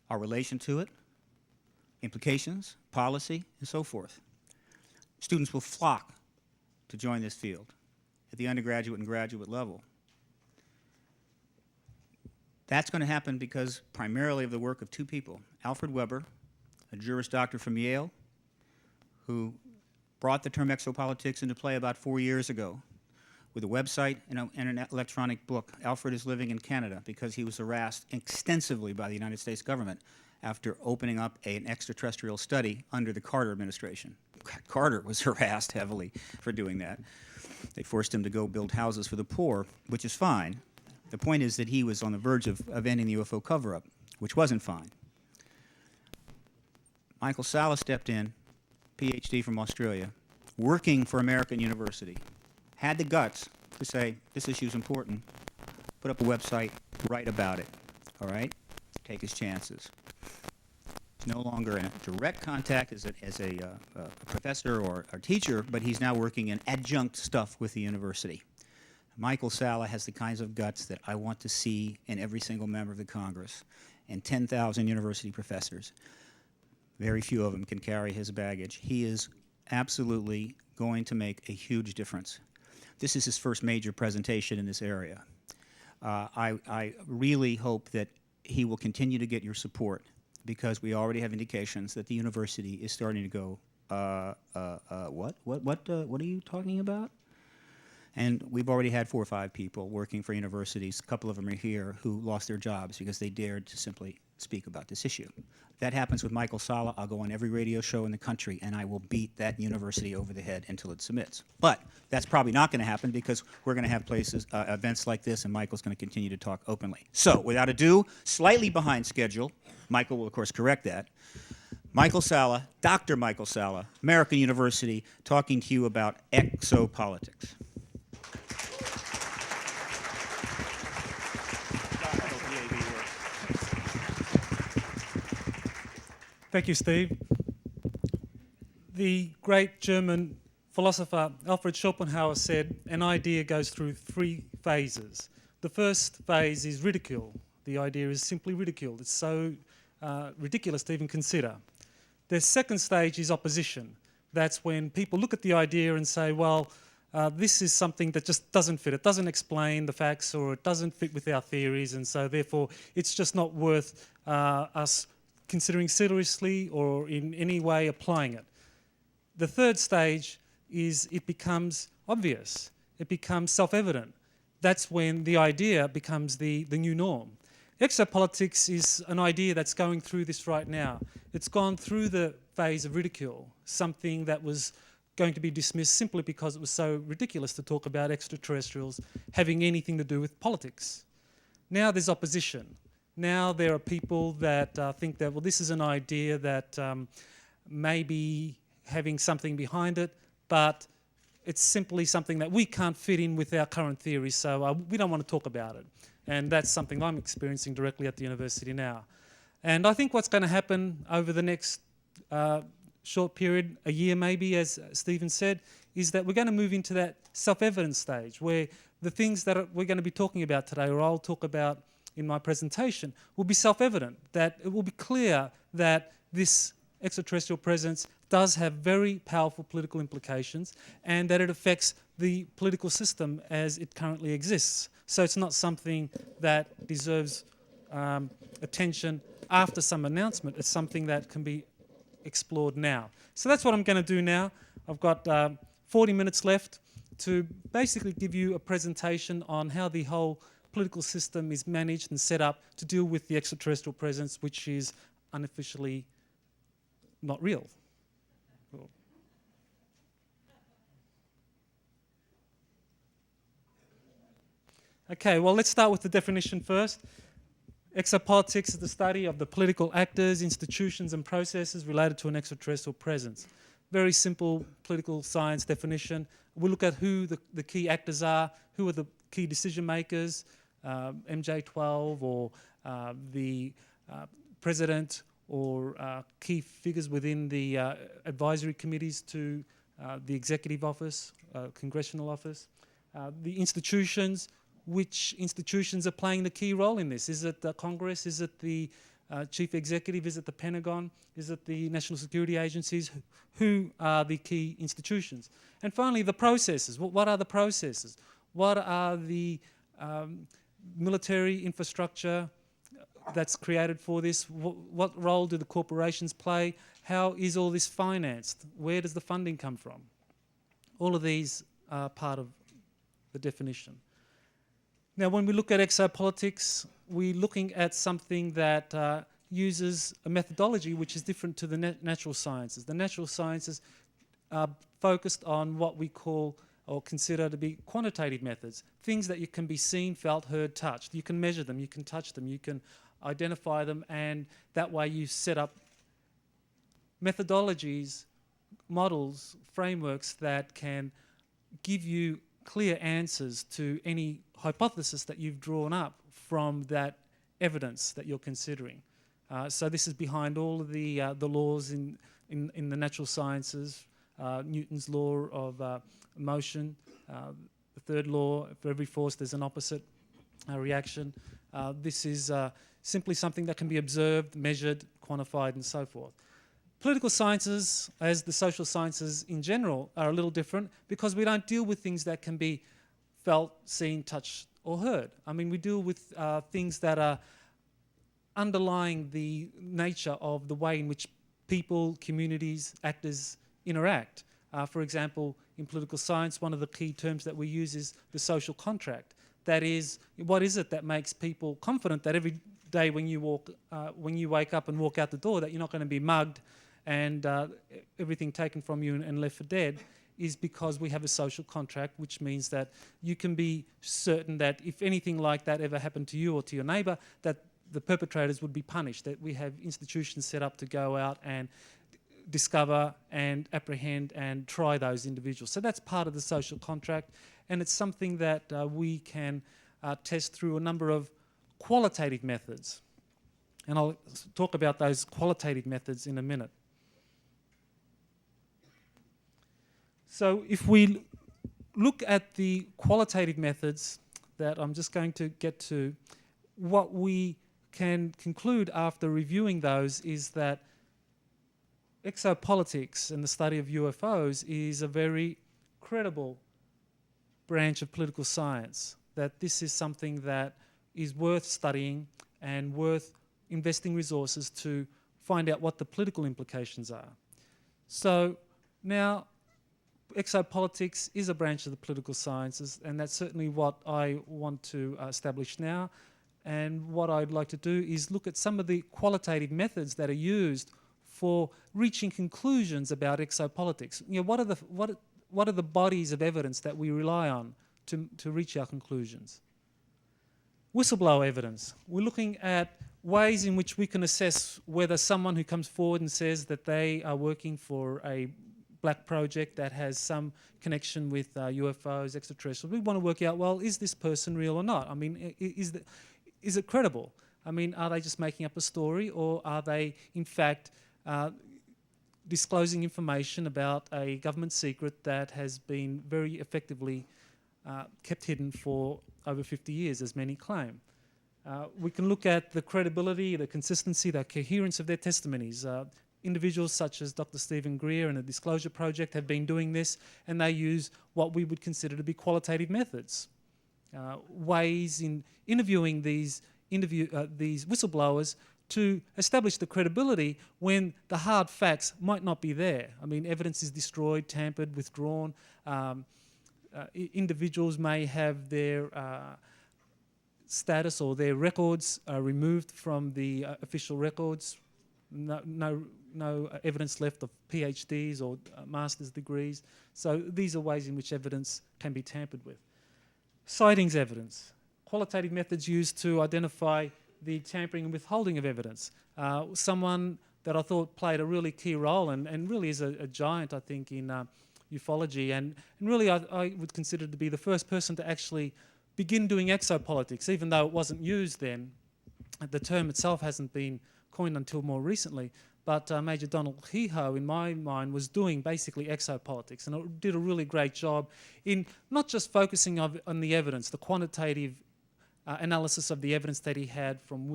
our relation to it, implications, policy, and so forth. Students will flock to join this field at the undergraduate and graduate level. That's going to happen because primarily of the work of two people, Alfred Weber, a Juris Doctor from Yale, who brought the term exopolitics into play about 4 years ago with a website and an electronic book. Alfred is living in Canada because he was harassed extensively by the United States government after opening up an extraterrestrial study under the Carter administration. Carter was harassed heavily for doing that. They forced him to go build houses for the poor, which is fine. The point is that he was on the verge of ending the UFO cover-up, which wasn't fine. Michael Salla stepped in, PhD from Australia, working for American University, had the guts to say, this issue is important, put up a website, write about it, all right? Take his chances. He's no longer in direct contact as a professor or a teacher, but he's now working in adjunct stuff with the university. Michael Salla has the kinds of guts that I want to see in every single member of the Congress and 10,000 university professors. Very few of them can carry his baggage. He is absolutely going to make a huge difference. This is his first major presentation in this area. I really hope that he will continue to get your support because we already have indications that the university is starting to go, what are you talking about? And we've already had 4 or 5 people working for universities, a couple of them are here, who lost their jobs because they dared to simply speak about this issue. If that happens with Michael Salla, I'll go on every radio show in the country and I will beat that university over the head until it submits. But that's probably not going to happen because we're going to have events like this and Michael's going to continue to talk openly. So, without ado, slightly behind schedule, Michael will of course correct that. Michael Salla, Dr. Michael Salla, American University, talking to you about exopolitics. Thank you, Steve. The great German philosopher Alfred Schopenhauer said an idea goes through 3 phases. The first phase is ridicule. The idea is simply ridiculed. It's so ridiculous to even consider. The second stage is opposition. That's when people look at the idea and say, well, this is something that just doesn't fit. It doesn't explain the facts or it doesn't fit with our theories, and so therefore it's just not worth us considering seriously or in any way applying it. The third stage is it becomes obvious. It becomes self-evident. That's when the idea becomes the new norm. Exopolitics is an idea that's going through this right now. It's gone through the phase of ridicule, something that was going to be dismissed simply because it was so ridiculous to talk about extraterrestrials having anything to do with politics. Now there's opposition. Now there are people that think that, well, this is an idea that may be having something behind it, but it's simply something that we can't fit in with our current theories, so we don't want to talk about it. And that's something I'm experiencing directly at the university now. And I think what's going to happen over the next short period, a year maybe, as Stephen said, is that we're going to move into that self-evident stage where the things that we're going to be talking about today, or I'll talk about in my presentation, will be self-evident, that it will be clear that this extraterrestrial presence does have very powerful political implications and that it affects the political system as it currently exists. So it's not something that deserves attention after some announcement. It's something that can be explored now. So that's what I'm going to do now. I've got 40 minutes left to basically give you a presentation on how the whole political system is managed and set up to deal with the extraterrestrial presence, which is unofficially not real. Okay, well, let's start with the definition first. Exopolitics is the study of the political actors, institutions, and processes related to an extraterrestrial presence. Very simple political science definition. We look at who the key actors are, who are the key decision makers, MJ12 or the president or key figures within the advisory committees to the executive office, congressional office, the institutions. Which institutions are playing the key role in this? Is it the Congress? Is it the chief executive? Is it the Pentagon? Is it the national security agencies? Who are the key institutions? And finally, the processes. What are the processes? What are the military infrastructure that's created for this? What role do the corporations play? How is all this financed? Where does the funding come from? All of these are part of the definition. Now, when we look at exopolitics, we're looking at something that uses a methodology which is different to the natural sciences. The natural sciences are focused on what we call or consider to be quantitative methods, things that you can be seen, felt, heard, touched. You can measure them, you can touch them, you can identify them, and that way you set up methodologies, models, frameworks that can give you clear answers to any hypothesis that you've drawn up from that evidence that you're considering. So this is behind all of the laws in the natural sciences, Newton's law of motion, the third law, for every force there's an opposite reaction. This is simply something that can be observed, measured, quantified, and so forth. Political sciences, as the social sciences in general, are a little different because we don't deal with things that can be felt, seen, touched, or heard. I mean, we deal with things that are underlying the nature of the way in which people, communities, actors interact. For example, in political science, one of the key terms that we use is the social contract. That is, what is it that makes people confident that every day when you wake up and walk out the door, that you're not going to be mugged and everything taken from you and left for dead, is because we have a social contract, which means that you can be certain that if anything like that ever happened to you or to your neighbour, that the perpetrators would be punished, that we have institutions set up to go out and discover and apprehend and try those individuals. So that's part of the social contract, and it's something that we can test through a number of qualitative methods. And I'll talk about those qualitative methods in a minute. So if we look at the qualitative methods that I'm just going to get to, what we can conclude after reviewing those is that exopolitics and the study of UFOs is a very credible branch of political science, that this is something that is worth studying and worth investing resources to find out what the political implications are. So now, exopolitics is a branch of the political sciences, and that's certainly what I want to establish now. And what I'd like to do is look at some of the qualitative methods that are used for reaching conclusions about exopolitics. You know, what are the bodies of evidence that we rely on to reach our conclusions? Whistleblower evidence. We're looking at ways in which we can assess whether someone who comes forward and says that they are working for a black project that has some connection with UFOs, extraterrestrials, we want to work out, well, is this person real or not? I mean, is it credible? I mean, are they just making up a story, or are they, in fact, disclosing information about a government secret that has been very effectively kept hidden for over 50 years, as many claim? We can look at the credibility, the consistency, the coherence of their testimonies. Individuals such as Dr. Stephen Greer and the Disclosure Project have been doing this, and they use what we would consider to be qualitative methods. Ways in interviewing these whistleblowers to establish the credibility when the hard facts might not be there. I mean, evidence is destroyed, tampered, withdrawn. Individuals may have their status or their records removed from the official records. No evidence left of PhDs or master's degrees. So these are ways in which evidence can be tampered with. Sightings evidence. Qualitative methods used to identify the tampering and withholding of evidence. Someone that I thought played a really key role and really is a giant, I think, in ufology, and really I would consider to be the first person to actually begin doing exopolitics, even though it wasn't used then. The term itself hasn't been coined until more recently, but Major Donald Kehoe, in my mind, was doing basically exopolitics, and it did a really great job in not just focusing on the evidence, the quantitative analysis of the evidence that he had from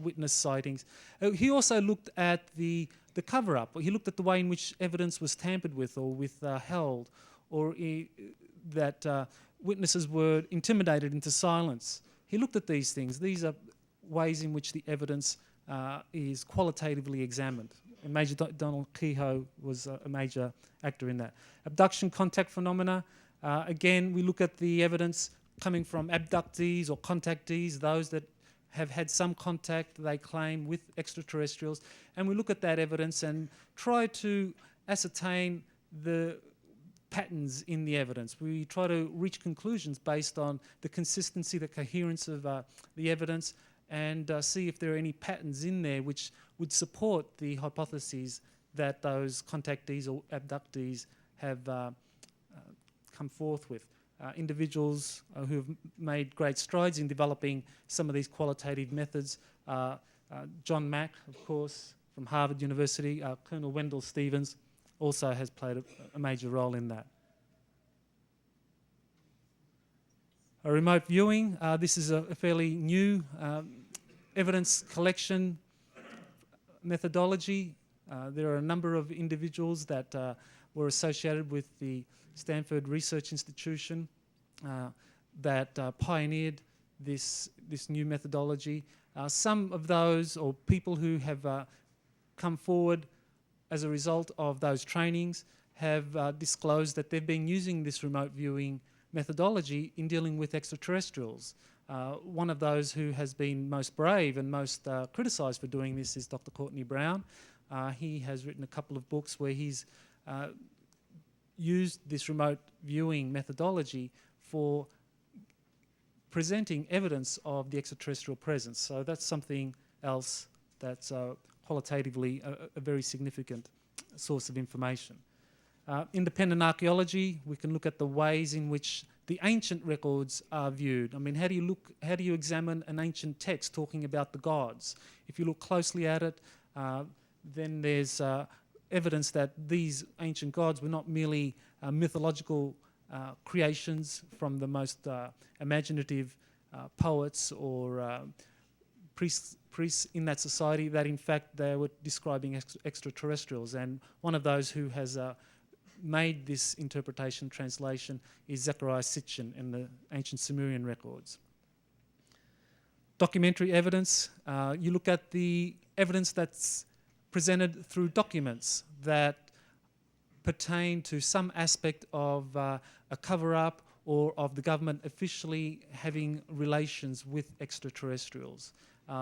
witness sightings. He also looked at the cover-up. He looked at the way in which evidence was tampered with or withheld, or that witnesses were intimidated into silence. He looked at these things. These are ways in which the evidence is qualitatively examined. And Major Donald Kehoe was a major actor in that. Abduction contact phenomena. Again, we look at the evidence coming from abductees or contactees, those that have had some contact, they claim, with extraterrestrials. And we look at that evidence and try to ascertain the patterns in the evidence. We try to reach conclusions based on the consistency, the coherence of the evidence, and see if there are any patterns in there which would support the hypotheses that those contactees or abductees have come forth with. Individuals who have made great strides in developing some of these qualitative methods. John Mack, of course, from Harvard University. Colonel Wendell Stevens also has played a major role in that. A remote viewing. This is a fairly new evidence collection methodology. There are a number of individuals that were associated with the Stanford Research Institution that pioneered this new methodology. Some of those, or people who have come forward as a result of those trainings, have disclosed that they've been using this remote viewing methodology in dealing with extraterrestrials. One of those who has been most brave and most criticised for doing this is Dr. Courtney Brown. He has written a couple of books where he's used this remote viewing methodology for presenting evidence of the extraterrestrial presence. So that's something else that's qualitatively a very significant source of information. Independent archaeology, we can look at the ways in which the ancient records are viewed. I mean, how do you examine an ancient text talking about the gods? If you look closely at it, then there's evidence that these ancient gods were not merely mythological creations from the most imaginative poets or priests in that society, that in fact they were describing extraterrestrials. And one of those who has made this interpretation translation is Zechariah Sitchin in the ancient Sumerian records. Documentary evidence. You look at the evidence that's presented through documents that pertain to some aspect of a cover-up or of the government officially having relations with extraterrestrials.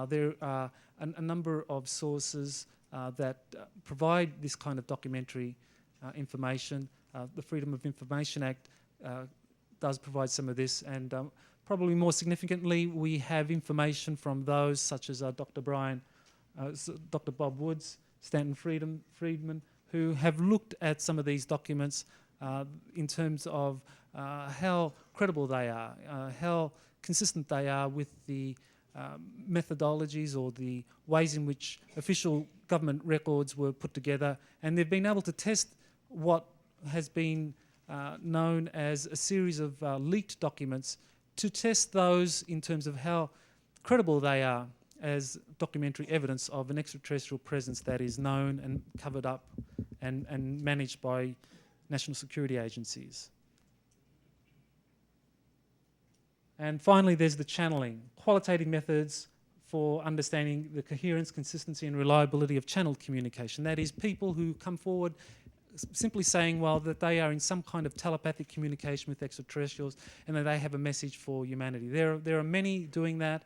There are a number of sources that provide this kind of documentary information. The Freedom of Information Act does provide some of this, and probably more significantly, we have information from those such as Dr. Bob Woods, Stanton Friedman, who have looked at some of these documents in terms of how credible they are, how consistent they are with the methodologies or the ways in which official government records were put together, and they've been able to test what has been known as a series of leaked documents to test those in terms of how credible they are as documentary evidence of an extraterrestrial presence that is known and covered up and managed by national security agencies. And finally, there's the channeling. Qualitative methods for understanding the coherence, consistency and reliability of channeled communication. That is, people who come forward simply saying, well, that they are in some kind of telepathic communication with extraterrestrials and that they have a message for humanity. There are many doing that.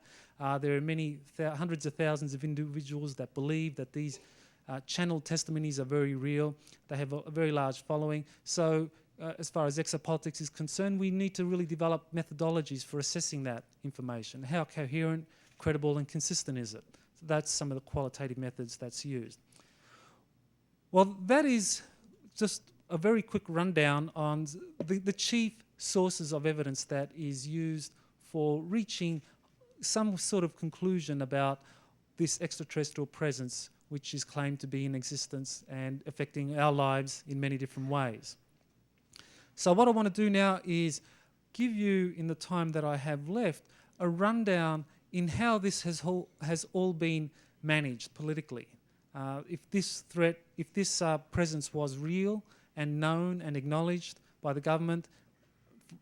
There are many, hundreds of thousands of individuals that believe that these channeled testimonies are very real. They have a very large following. So as far as exopolitics is concerned, we need to really develop methodologies for assessing that information. How coherent, credible and consistent is it? So that's some of the qualitative methods that's used. Well, that is just a very quick rundown on the chief sources of evidence that is used for reaching some sort of conclusion about this extraterrestrial presence which is claimed to be in existence and affecting our lives in many different ways. So what I want to do now is give you, in the time that I have left, a rundown in how this has all been managed politically. If this threat, if this presence was real and known and acknowledged by the government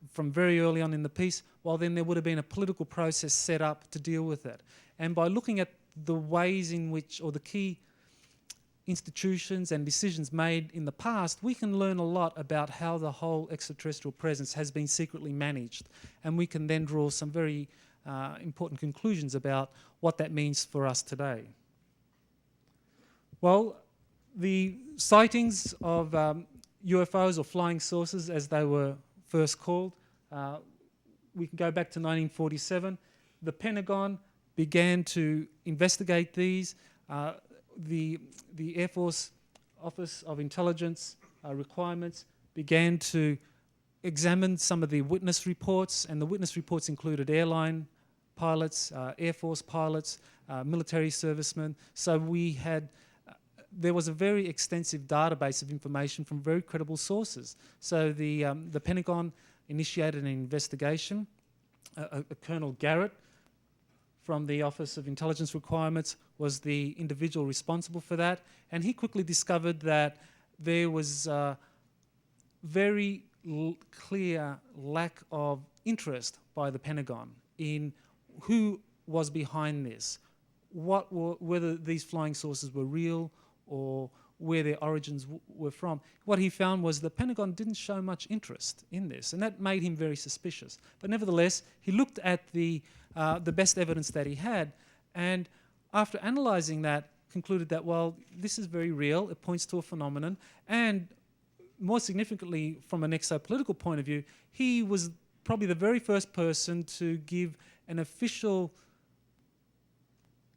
from very early on in the piece, well, then there would have been a political process set up to deal with it. And by looking at the ways in which, or the key institutions and decisions made in the past, we can learn a lot about how the whole extraterrestrial presence has been secretly managed. And we can then draw some very important conclusions about what that means for us today. Well, the sightings of UFOs, or flying saucers as they were first called, we can go back to 1947. The Pentagon began to investigate these. The Air Force Office of Intelligence requirements began to examine some of the witness reports, and the witness reports included airline pilots, Air Force pilots, military servicemen. So we had, there was a very extensive database of information from very credible sources. So the Pentagon initiated an investigation. Colonel Garrett from the Office of Intelligence Requirements was the individual responsible for that, and he quickly discovered that there was a very clear lack of interest by the Pentagon in who was behind this, whether these flying saucers were real or where their origins were from. What he found was the Pentagon didn't show much interest in this, and that made him very suspicious. But nevertheless, he looked at the best evidence that he had, and after analysing that, concluded that, well, this is very real, it points to a phenomenon, and more significantly, from an exopolitical point of view, he was probably the very first person to give an official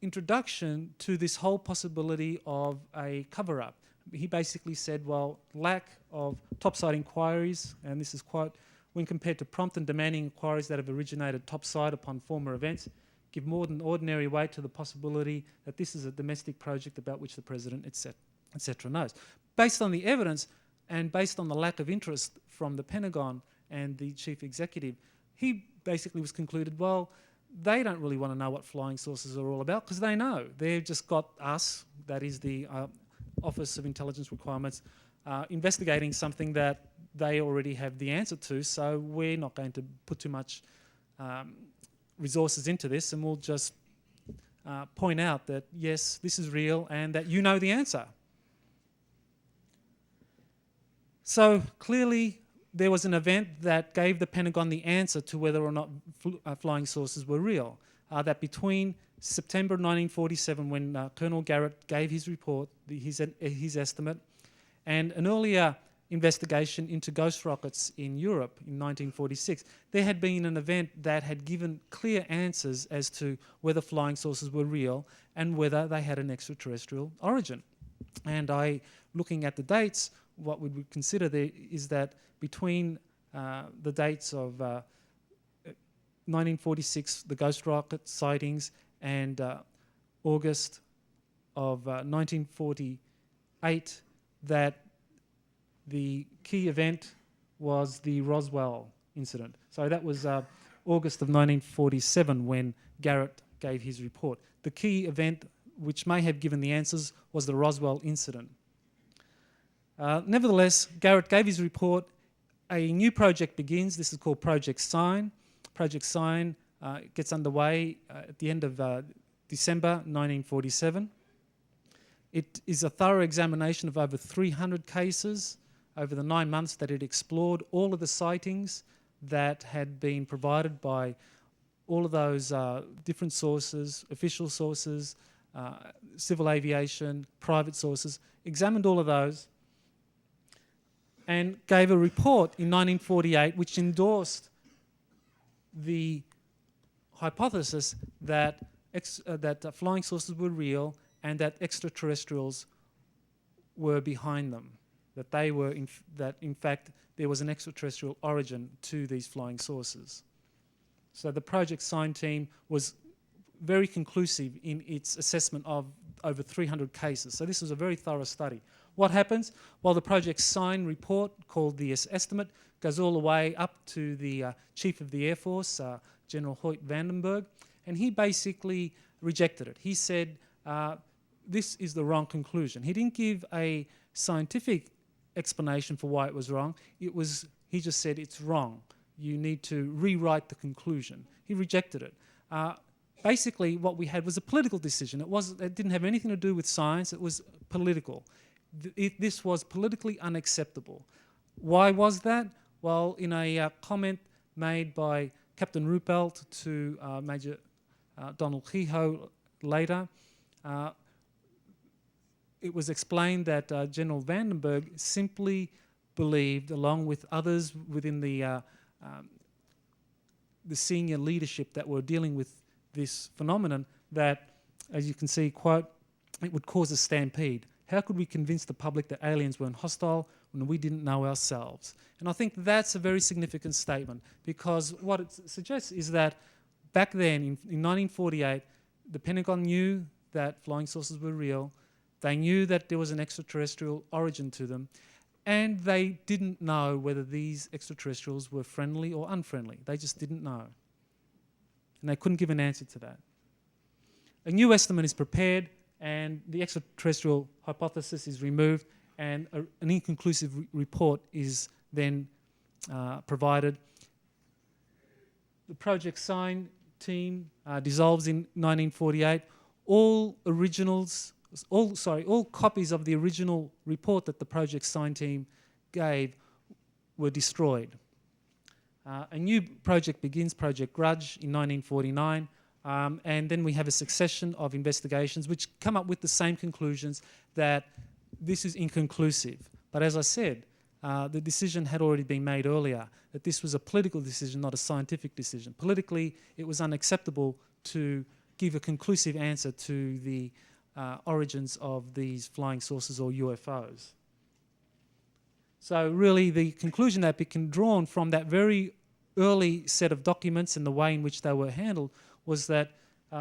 introduction to this whole possibility of a cover-up. He basically said, well, lack of topside inquiries, and this is quite, when compared to prompt and demanding inquiries that have originated topside upon former events, give more than ordinary weight to the possibility that this is a domestic project about which the President, etc., knows. Based on the evidence and based on the lack of interest from the Pentagon and the Chief Executive, he basically was concluded, well, they don't really want to know what flying saucers are all about because they know. They've just got us, that is the Office of Intelligence Requirements, investigating something that they already have the answer to, so we're not going to put too much resources into this, and we'll just point out that, yes, this is real and that you know the answer. So clearly, there was an event that gave the Pentagon the answer to whether or not flying saucers were real. That between September 1947, when Colonel Garrett gave his report, his estimate, and an earlier investigation into ghost rockets in Europe in 1946, there had been an event that had given clear answers as to whether flying saucers were real and whether they had an extraterrestrial origin. And looking at the dates, what we would consider there is that between the dates of 1946, the ghost rocket sightings, and August of 1948, that the key event was the Roswell incident. So that was August of 1947 when Garrett gave his report. The key event which may have given the answers was the Roswell incident. Nevertheless, Garrett gave his report. A new project begins. This is called Project Sign. Project Sign gets underway at the end of December 1947. It is a thorough examination of over 300 cases over the 9 months that it explored all of the sightings that had been provided by all of those different sources, official sources, civil aviation, private sources, examined all of those, and gave a report in 1948 which endorsed the hypothesis that flying saucers were real and that extraterrestrials were behind them, that they were that in fact there was an extraterrestrial origin to these flying saucers. So the Project Sign team was very conclusive in its assessment of over 300 cases. So this was a very thorough study. What happens? Well, the project sign report, called the estimate, goes all the way up to the Chief of the Air Force, General Hoyt Vandenberg, and he basically rejected it. He said, this is the wrong conclusion. He didn't give a scientific explanation for why it was wrong. He just said, it's wrong. You need to rewrite the conclusion. He rejected it. Basically, what we had was a political decision. It didn't have anything to do with science. It was political. This was politically unacceptable. Why was that? Well, in a comment made by Captain Ruppelt to Major Donald Kehoe later, it was explained that General Vandenberg simply believed, along with others within the senior leadership that were dealing with this phenomenon, that, as you can see, quote, it would cause a stampede. How could we convince the public that aliens weren't hostile when we didn't know ourselves? And I think that's a very significant statement, because what it suggests is that back then, in 1948, the Pentagon knew that flying saucers were real. They knew that there was an extraterrestrial origin to them, and they didn't know whether these extraterrestrials were friendly or unfriendly. They just didn't know. And they couldn't give an answer to that. A new estimate is prepared, and the extraterrestrial hypothesis is removed, and an inconclusive report is then provided. The project sign team dissolves in 1948. All copies of the original report that the project sign team gave were destroyed. A new project begins, Project Grudge, in 1949, and then we have a succession of investigations which come up with the same conclusions, that this is inconclusive. But as I said, the decision had already been made earlier, that this was a political decision, not a scientific decision. Politically, it was unacceptable to give a conclusive answer to the origins of these flying saucers or UFOs. So really the conclusion that became drawn from that very early set of documents and the way in which they were handled was that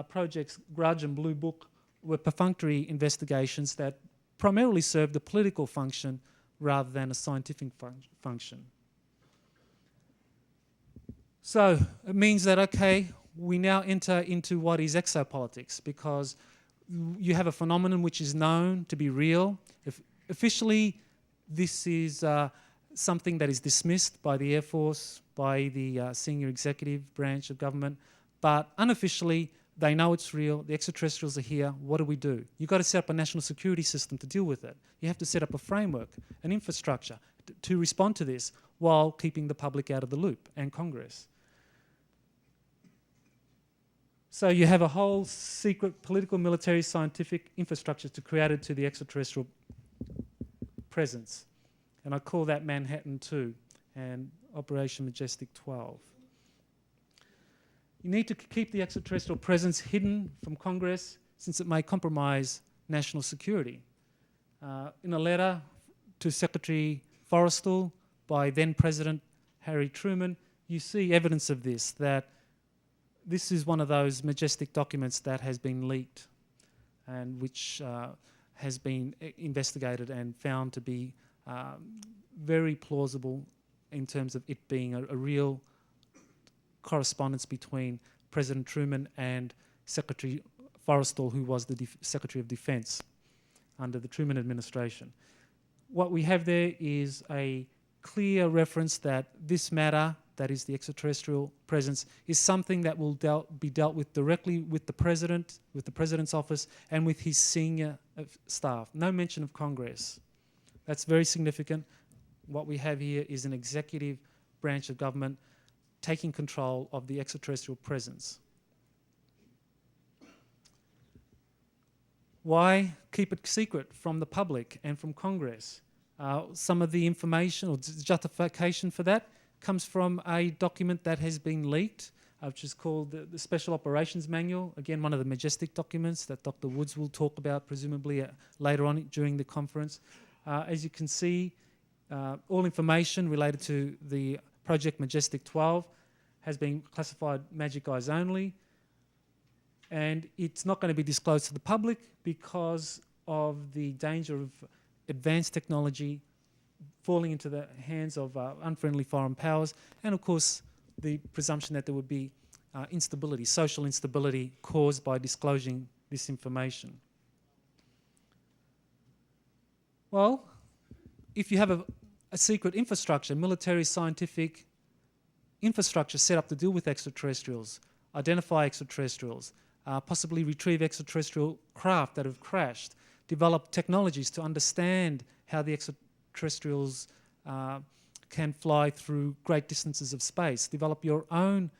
Projects Grudge and Blue Book were perfunctory investigations that primarily served a political function rather than a scientific function. So it means that, okay, we now enter into what is exopolitics, because you have a phenomenon which is known to be real. Officially, this is something that is dismissed by the Air Force, by the senior executive branch of government, but unofficially, they know it's real, the extraterrestrials are here, what do? You've got to set up a national security system to deal with it. You have to set up a framework, an infrastructure to respond to this while keeping the public out of the loop, and Congress. So you have a whole secret political, military, scientific infrastructure to create to the extraterrestrial presence. And I call that Manhattan 2 and Operation Majestic 12. You need to keep the extraterrestrial presence hidden from Congress, since it may compromise national security. In a letter to Secretary Forrestal by then President Harry Truman, you see evidence of this, that this is one of those majestic documents that has been leaked and which has been investigated and found to be very plausible in terms of it being a real correspondence between President Truman and Secretary Forrestal, who was the Secretary of Defense under the Truman administration. What we have there is a clear reference that this matter, that is the extraterrestrial presence, is something that will be dealt with directly with the President, with the President's office, and with his senior staff. No mention of Congress. That's very significant. What we have here is an executive branch of government taking control of the extraterrestrial presence. Why keep it secret from the public and from Congress? Some of the information or justification for that comes from a document that has been leaked, which is called the Special Operations Manual. Again, one of the majestic documents that Dr. Woods will talk about presumably later on during the conference. As you can see, all information related to the Project Majestic 12 has been classified Magic Eyes only. and it's not going to be disclosed to the public because of the danger of advanced technology falling into the hands of unfriendly foreign powers, and of course the presumption that there would be instability, social instability caused by disclosing this information. Well, if you have a secret infrastructure, military, scientific infrastructure set up to deal with extraterrestrials, identify extraterrestrials, possibly retrieve extraterrestrial craft that have crashed, develop technologies to understand how the extraterrestrials can fly through great distances of space, develop your own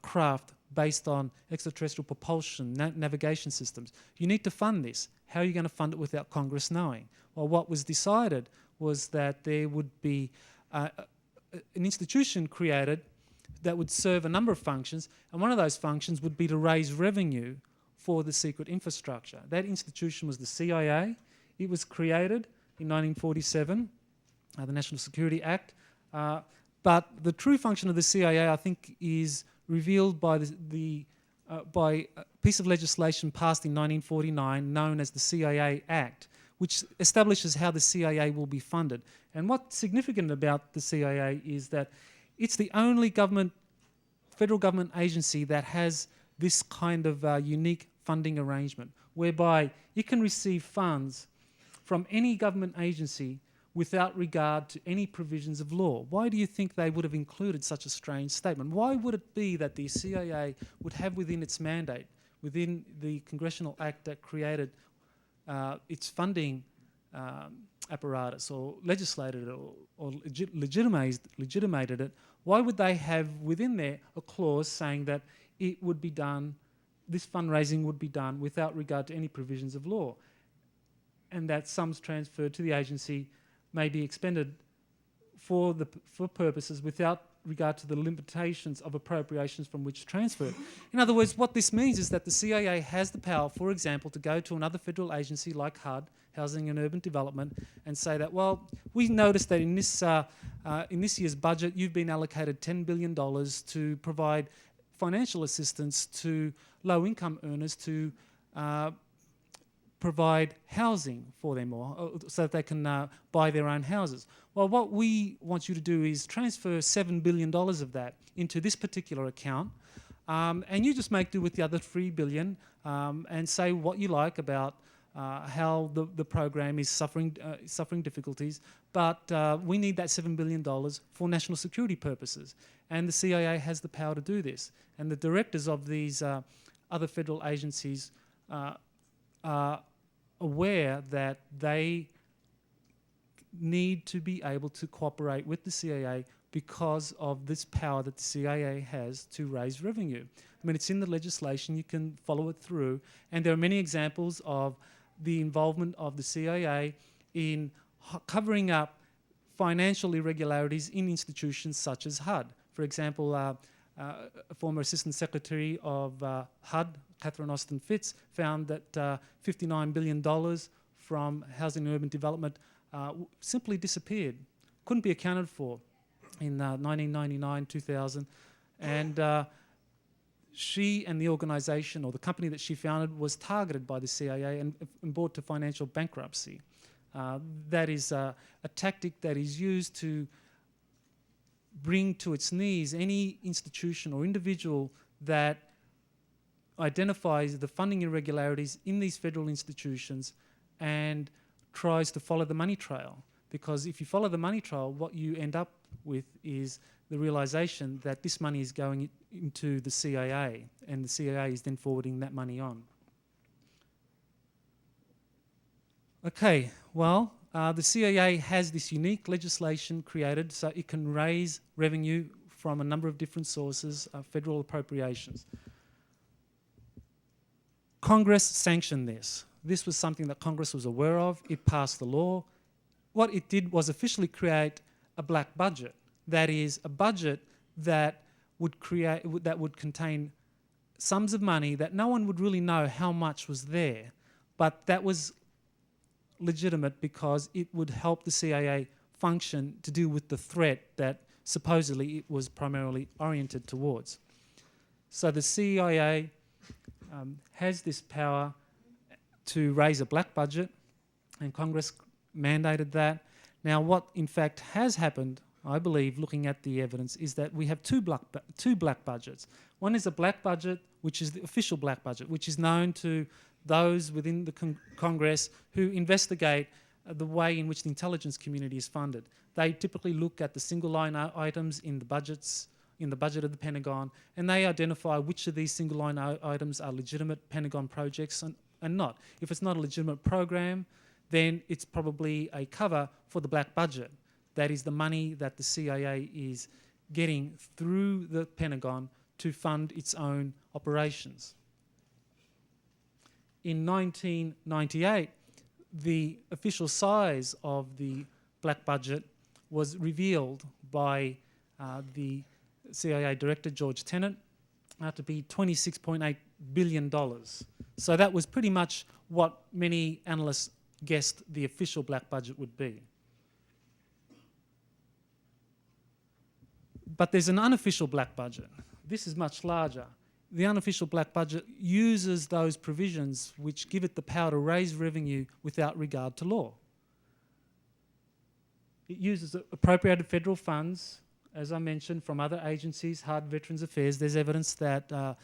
craft based on extraterrestrial propulsion, navigation systems. You need to fund this. How are you going to fund it without Congress knowing? Well, what was decided was that there would be an institution created that would serve a number of functions, and one of those functions would be to raise revenue for the secret infrastructure. That institution was the CIA. It was created in 1947, the National Security Act. But the true function of the CIA, I think, is revealed by by a piece of legislation passed in 1949 known as the CIA Act, which establishes how the CIA will be funded. And what's significant about the CIA is that it's the only federal government agency that has this kind of unique funding arrangement, whereby it can receive funds from any government agency without regard to any provisions of law. Why do you think they would have included such a strange statement? Why would it be that the CIA would have within its mandate, within the congressional act that created its funding apparatus or legislated it or legitimated it, why would they have within there a clause saying that it would be done, this fundraising would be done without regard to any provisions of law, and that sums transferred to the agency may be expended for purposes without regard to the limitations of appropriations from which transferred? In other words, what this means is that the CIA has the power, for example, to go to another federal agency like HUD, Housing and Urban Development, and say that, well, we noticed that in this year's budget you've been allocated $10 billion to provide financial assistance to low-income earners to provide housing for them so that they can buy their own houses. Well, what we want you to do is transfer $7 billion of that into this particular account, and you just make do with the other $3 billion and say what you like about how the program is suffering difficulties, but we need that $7 billion for national security purposes. And the CIA has the power to do this. And the directors of these other federal agencies are aware that they need to be able to cooperate with the CIA because of this power that the CIA has to raise revenue. I mean, it's in the legislation, you can follow it through, and there are many examples of the involvement of the CIA in covering up financial irregularities in institutions such as HUD. For example, a former Assistant Secretary of HUD, Catherine Austin Fitz, found that $59 billion from Housing and Urban Development simply disappeared, couldn't be accounted for in 1999, 2000. And she and the organisation, or the company that she founded, was targeted by the CIA and brought to financial bankruptcy. That is a tactic that is used to bring to its knees any institution or individual that identifies the funding irregularities in these federal institutions and tries to follow the money trail. Because if you follow the money trail, what you end up with is the realisation that this money is going into the CIA, and the CIA is then forwarding that money on. Okay, well, the CIA has this unique legislation created so it can raise revenue from a number of different sources, federal appropriations. Congress sanctioned this. This was something that Congress was aware of. It passed the law. What it did was officially create a black budget. That is, a budget that would contain sums of money that no one would really know how much was there, but that was legitimate because it would help the CIA function to deal with the threat that supposedly it was primarily oriented towards. So the CIA has this power to raise a black budget, and Congress mandated that. Now, what in fact has happened, I believe, looking at the evidence, is that we have two black budgets. One is a black budget, which is the official black budget, which is known to those within the Congress who investigate the way in which the intelligence community is funded. They typically look at the single line items in the budget of the Pentagon, and they identify which of these single line items are legitimate Pentagon projects and not. If it's not a legitimate program, then it's probably a cover for the black budget. That is the money that the CIA is getting through the Pentagon to fund its own operations. In 1998, the official size of the black budget was revealed by the CIA Director, George Tenet, to be $26.8 billion. So that was pretty much what many analysts guessed the official black budget would be. But there's an unofficial black budget. This is much larger. The unofficial black budget uses those provisions which give it the power to raise revenue without regard to law. It uses appropriated federal funds, as I mentioned, from other agencies, HUD, Veterans Affairs. There's evidence that,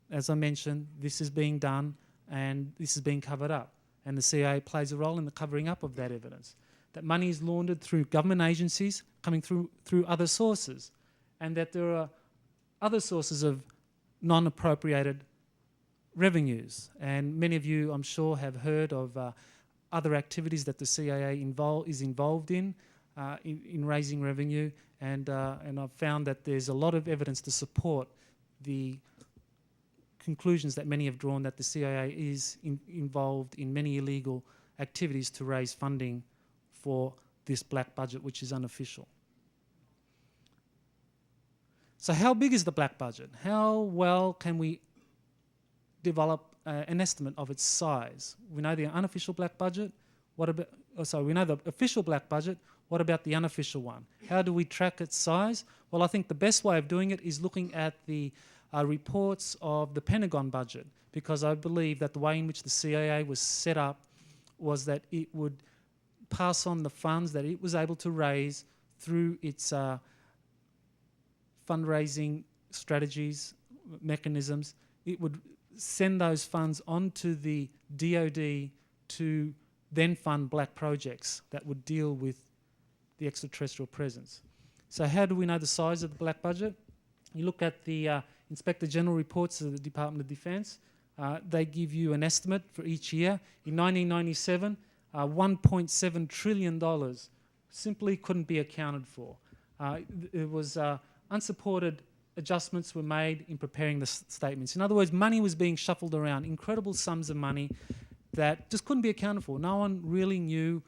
as I mentioned, this is being done and this is being covered up. And the CIA plays a role in the covering up of that evidence. That money is laundered through government agencies, coming through other sources, and that there are other sources of non-appropriated revenues. And many of you, I'm sure, have heard of other activities that the CIA is involved in raising revenue. And I've found that there's a lot of evidence to support the conclusions that many have drawn that the CIA is involved in many illegal activities to raise funding for this black budget, which is unofficial. So how big is the black budget? How well can we develop an estimate of its size? We know the unofficial black budget. We know the official black budget. What about the unofficial one? How do we track its size? Well, I think the best way of doing it is looking at the reports of the Pentagon budget, because I believe that the way in which the CIA was set up was that it would pass on the funds that it was able to raise through its fundraising strategies, mechanisms. It would send those funds onto the DoD to then fund black projects that would deal with the extraterrestrial presence. So how do we know the size of the black budget? You look at the Inspector General reports of the Department of Defense. They give you an estimate for each year. In 1997, $1.7 trillion simply couldn't be accounted for. It was unsupported adjustments were made in preparing the statements. In other words, money was being shuffled around, incredible sums of money that just couldn't be accounted for. No one really knew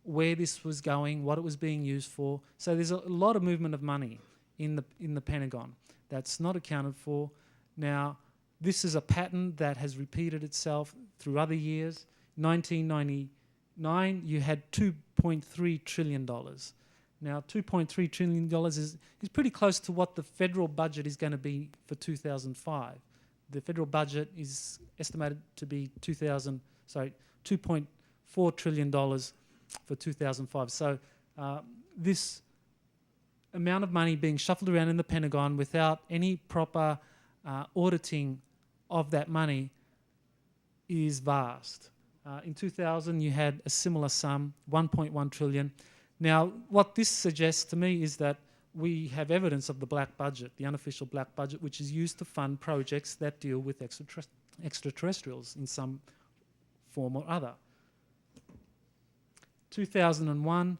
where this was going, what it was being used for. So there's a lot of movement of money in the Pentagon that's not accounted for. Now, this is a pattern that has repeated itself through other years. 1999, you had $2.3 trillion. Now, $2.3 trillion is pretty close to what the federal budget is going to be for 2005. The federal budget is estimated to be $2.4 trillion for 2005. So this amount of money being shuffled around in the Pentagon without any proper auditing of that money is vast. In 2000, you had a similar sum, 1.1 trillion. Now, what this suggests to me is that we have evidence of the black budget, the unofficial black budget, which is used to fund projects that deal with extraterrestrials in some form or other. 2001,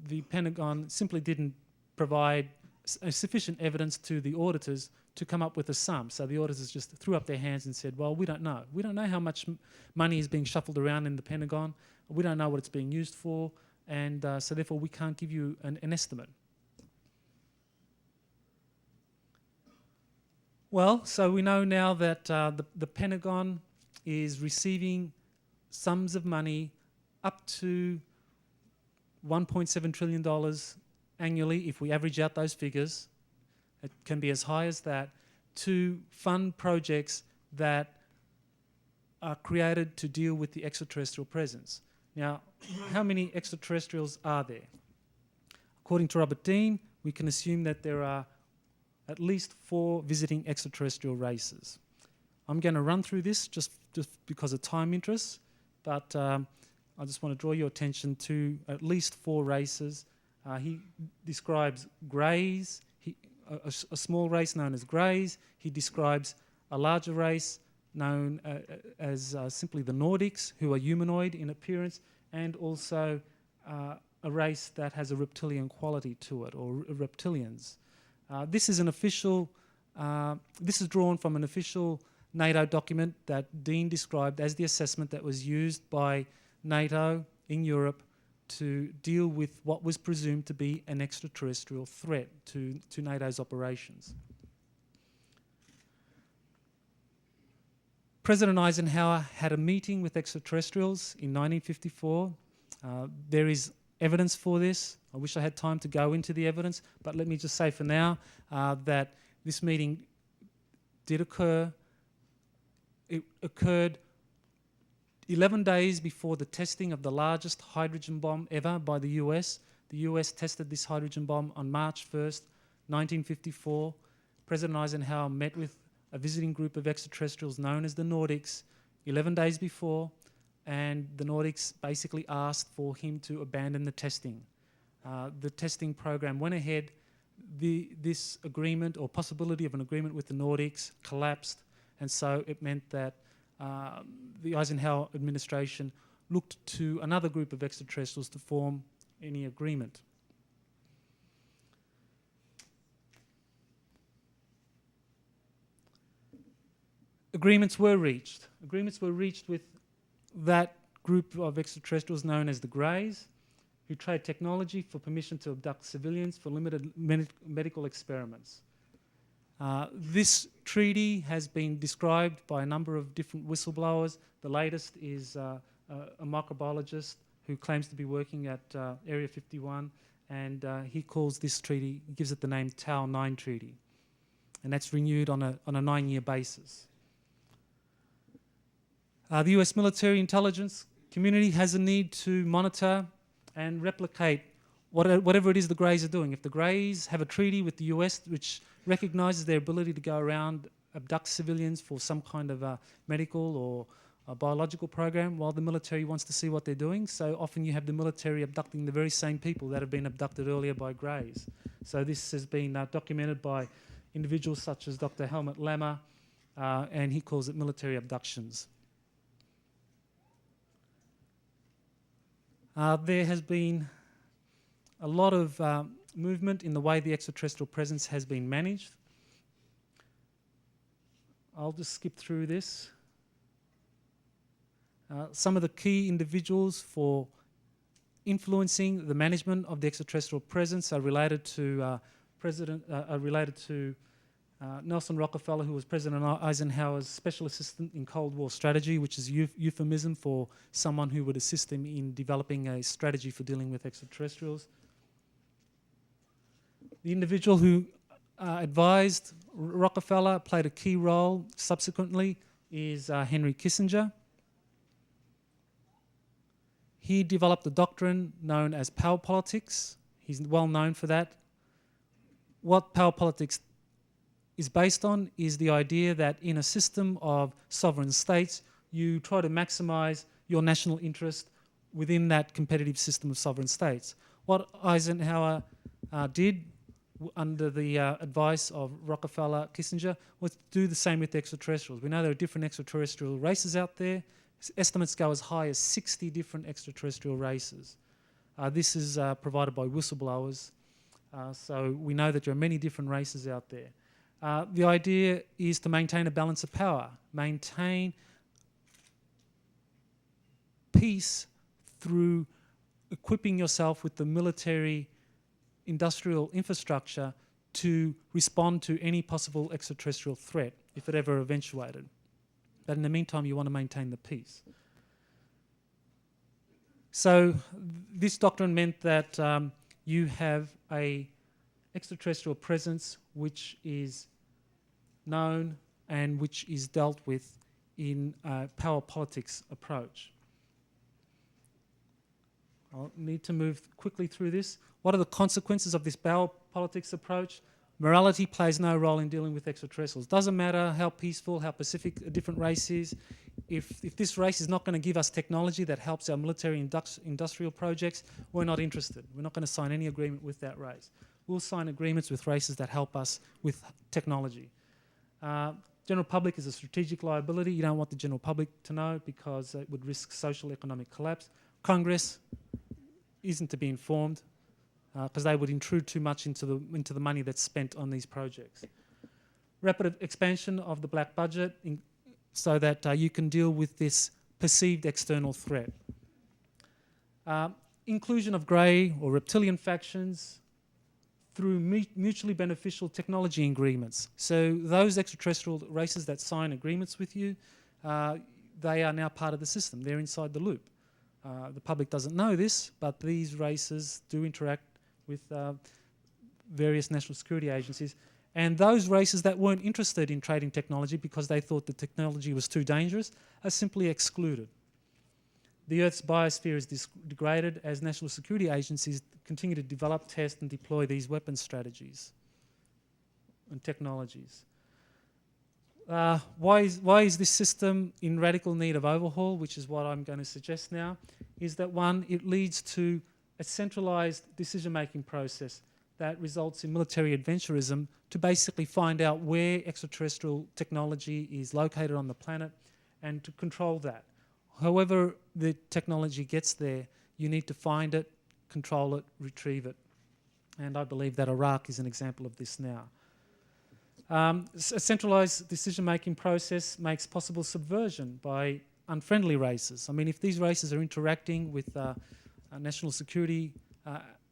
the Pentagon simply didn't provide sufficient evidence to the auditors to come up with a sum. So the auditors just threw up their hands and said, well, we don't know. We don't know how much money is being shuffled around in the Pentagon. We don't know what it's being used for. And so therefore we can't give you an estimate. Well, so we know now that the Pentagon is receiving sums of money up to $1.7 trillion annually, if we average out those figures. It can be as high as that, to fund projects that are created to deal with the extraterrestrial presence. Now, how many extraterrestrials are there? According to Robert Dean, we can assume that there are at least 4 visiting extraterrestrial races. I'm going to run through this just because of time interests, but I just want to draw your attention to at least 4 races. He describes greys, a small race known as greys. He describes a larger race known as simply the Nordics, who are humanoid in appearance, and also a race that has a reptilian quality to it, or reptilians. This is an official. This is drawn from an official NATO document that Dean described as the assessment that was used by NATO in Europe to deal with what was presumed to be an extraterrestrial threat to NATO's operations. President Eisenhower had a meeting with extraterrestrials in 1954. There is evidence for this. I wish I had time to go into the evidence, but let me just say for now that this meeting did occur. It occurred 11 days before the testing of the largest hydrogen bomb ever by the US. The US tested this hydrogen bomb on March 1st, 1954. President Eisenhower met with a visiting group of extraterrestrials known as the Nordics 11 days before, and the Nordics basically asked for him to abandon the testing. The testing program went ahead. This agreement, or possibility of an agreement with the Nordics, collapsed, and so it meant that the Eisenhower administration looked to another group of extraterrestrials to form any agreement. Agreements were reached. Agreements were reached with that group of extraterrestrials known as the Greys, who trade technology for permission to abduct civilians for limited medical experiments. This treaty has been described by a number of different whistleblowers. The latest is a microbiologist who claims to be working at Area 51, and he calls this treaty, he gives it the name Tau 9 Treaty, and that's renewed on a 9-year basis. The US military intelligence community has a need to monitor and replicate whatever it is the Greys are doing. If the Greys have a treaty with the US which recognises their ability to go around, abduct civilians for some kind of a medical or a biological program, while the military wants to see what they're doing, so often you have the military abducting the very same people that have been abducted earlier by Greys. So this has been documented by individuals such as Dr. Helmut Lammer, and he calls it military abductions. There has been a lot of movement in the way the extraterrestrial presence has been managed. I'll just skip through this. Some of the key individuals for influencing the management of the extraterrestrial presence are related to Nelson Rockefeller, who was President Eisenhower's special assistant in Cold War strategy, which is euphemism for someone who would assist him in developing a strategy for dealing with extraterrestrials. The individual who advised Rockefeller, played a key role subsequently, is Henry Kissinger. He developed a doctrine known as power politics. He's well known for that. What power politics is based on is the idea that in a system of sovereign states, you try to maximize your national interest within that competitive system of sovereign states. What Eisenhower did under the advice of Rockefeller, Kissinger, was to do the same with extraterrestrials. We know there are different extraterrestrial races out there. Estimates go as high as 60 different extraterrestrial races. This is provided by whistleblowers, so we know that there are many different races out there. The idea is to maintain a balance of power, maintain peace through equipping yourself with the military industrial infrastructure to respond to any possible extraterrestrial threat if it ever eventuated. But in the meantime, you want to maintain the peace. So this doctrine meant that you have a extraterrestrial presence which is known and which is dealt with in a power politics approach. I'll need to move quickly through this. What are the consequences of this power politics approach? Morality plays no role in dealing with extraterrestrials. Doesn't matter how peaceful, how pacific a different race is. If this race is not going to give us technology that helps our military industrial projects, we're not interested. We're not going to sign any agreement with that race. We'll sign agreements with races that help us with technology. General public is a strategic liability. You don't want the general public to know because it would risk social economic collapse. Congress isn't to be informed because they would intrude too much into the money that's spent on these projects. Rapid expansion of the black budget so that you can deal with this perceived external threat. Inclusion of grey or reptilian factions through mutually beneficial technology agreements. So those extraterrestrial races that sign agreements with you, they are now part of the system. They're inside the loop. The public doesn't know this, but these races do interact with various national security agencies. And those races that weren't interested in trading technology because they thought the technology was too dangerous are simply excluded. The Earth's biosphere is degraded as national security agencies continue to develop, test and deploy these weapons strategies and technologies. Why is this system in radical need of overhaul, which is what I'm going to suggest now, is that one, it leads to a centralised decision-making process that results in military adventurism to basically find out where extraterrestrial technology is located on the planet and to control that. However the technology gets there, you need to find it, control it, retrieve it. And I believe that Iraq is an example of this now. A centralised decision-making process makes possible subversion by unfriendly races. I mean, if these races are interacting with national security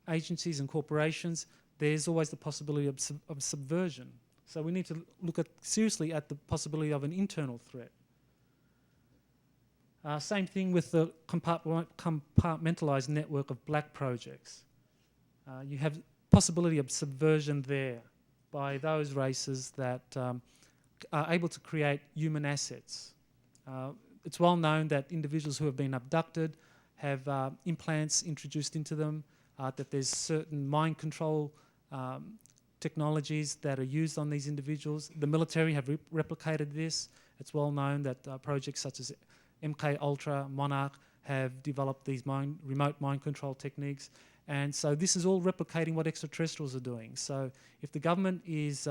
agencies and corporations, there's always the possibility of subversion. So we need to look seriously at the possibility of an internal threat. Same thing with the compartmentalised network of black projects. You have possibility of subversion there by those races that are able to create human assets. It's well known that individuals who have been abducted have implants introduced into them, that there's certain mind control technologies that are used on these individuals. The military have replicated this. It's well known that projects such as MK Ultra, Monarch have developed these remote mind control techniques. And so this is all replicating what extraterrestrials are doing. So if the government is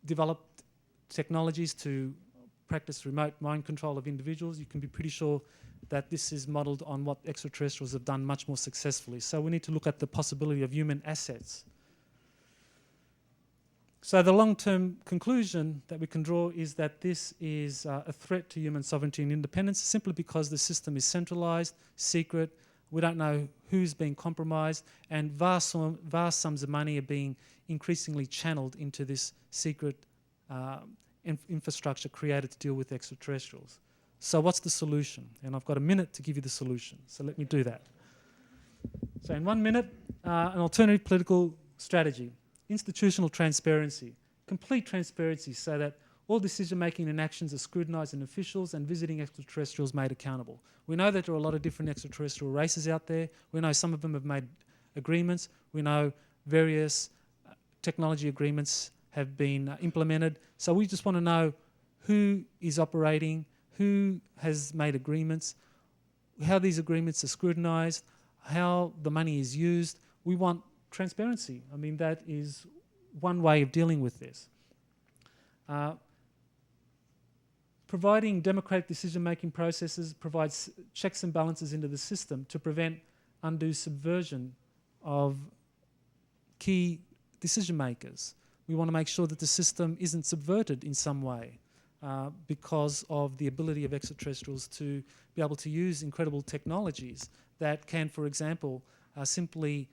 developed technologies to practice remote mind control of individuals, you can be pretty sure that this is modelled on what extraterrestrials have done much more successfully. So we need to look at the possibility of human assets. So the long-term conclusion that we can draw is that this is a threat to human sovereignty and independence simply because the system is centralised, secret, we don't know who's being compromised, and vast sums of money are being increasingly channeled into this secret infrastructure created to deal with extraterrestrials. So what's the solution? And I've got a minute to give you the solution, so let me do that. So in 1 minute, an alternative political strategy. Institutional transparency, complete transparency so that all decision-making and actions are scrutinised in officials and visiting extraterrestrials made accountable. We know that there are a lot of different extraterrestrial races out there. We know some of them have made agreements. We know various technology agreements have been implemented. So we just want to know who is operating, who has made agreements, how these agreements are scrutinised, how the money is used. We want transparency. I mean, that is one way of dealing with this. Providing democratic decision-making processes provides checks and balances into the system to prevent undue subversion of key decision-makers. We want to make sure that the system isn't subverted in some way because of the ability of extraterrestrials to be able to use incredible technologies that can, for example, simply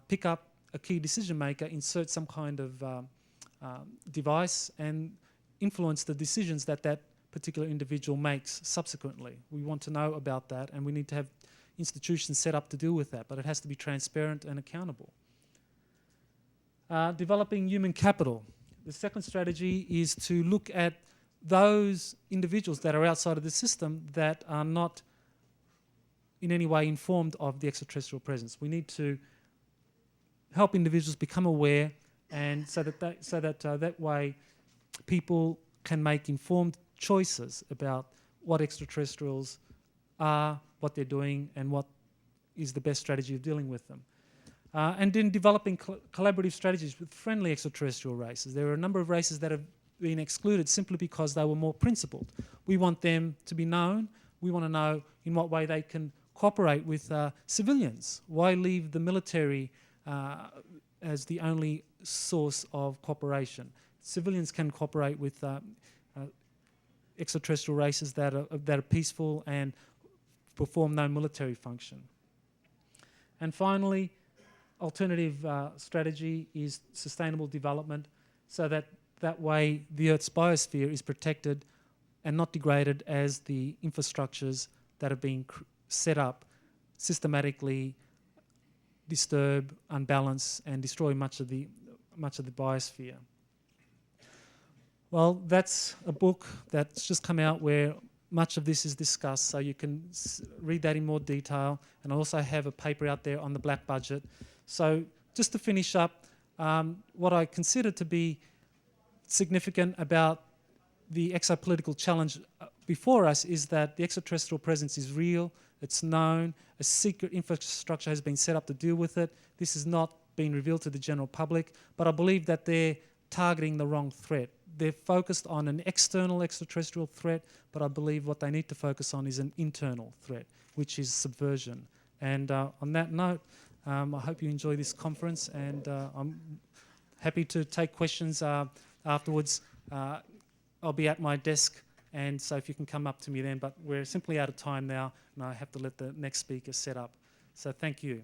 pick up a key decision-maker, insert some kind of device and influence the decisions that that particular individual makes subsequently. We want to know about that, and we need to have institutions set up to deal with that, but it has to be transparent and accountable. Developing human capital. The second strategy is to look at those individuals that are outside of the system that are not in any way informed of the extraterrestrial presence. We need to help individuals become aware, and so that way people can make informed choices about what extraterrestrials are, what they're doing, and what is the best strategy of dealing with them. And in developing collaborative strategies with friendly extraterrestrial races. There are a number of races that have been excluded simply because they were more principled. We want them to be known. We want to know in what way they can cooperate with civilians. Why leave the military as the only source of cooperation? Civilians can cooperate with extraterrestrial races that are peaceful and perform no military function. And finally, alternative strategy is sustainable development, so that way the Earth's biosphere is protected and not degraded as the infrastructures that have been set up systematically disturb, unbalance, and destroy much of the biosphere. Well, that's a book that's just come out where much of this is discussed, so you can read that in more detail. And I also have a paper out there on the black budget. So just to finish up, what I consider to be significant about the exopolitical challenge before us is that the extraterrestrial presence is real, it's known, a secret infrastructure has been set up to deal with it. This has not been revealed to the general public, but I believe that they're targeting the wrong threat. They're focused on an external extraterrestrial threat, but I believe what they need to focus on is an internal threat, which is subversion. And on that note, I hope you enjoy this conference, and I'm happy to take questions afterwards. I'll be at my desk, and so if you can come up to me then, but we're simply out of time now, and I have to let the next speaker set up. So thank you.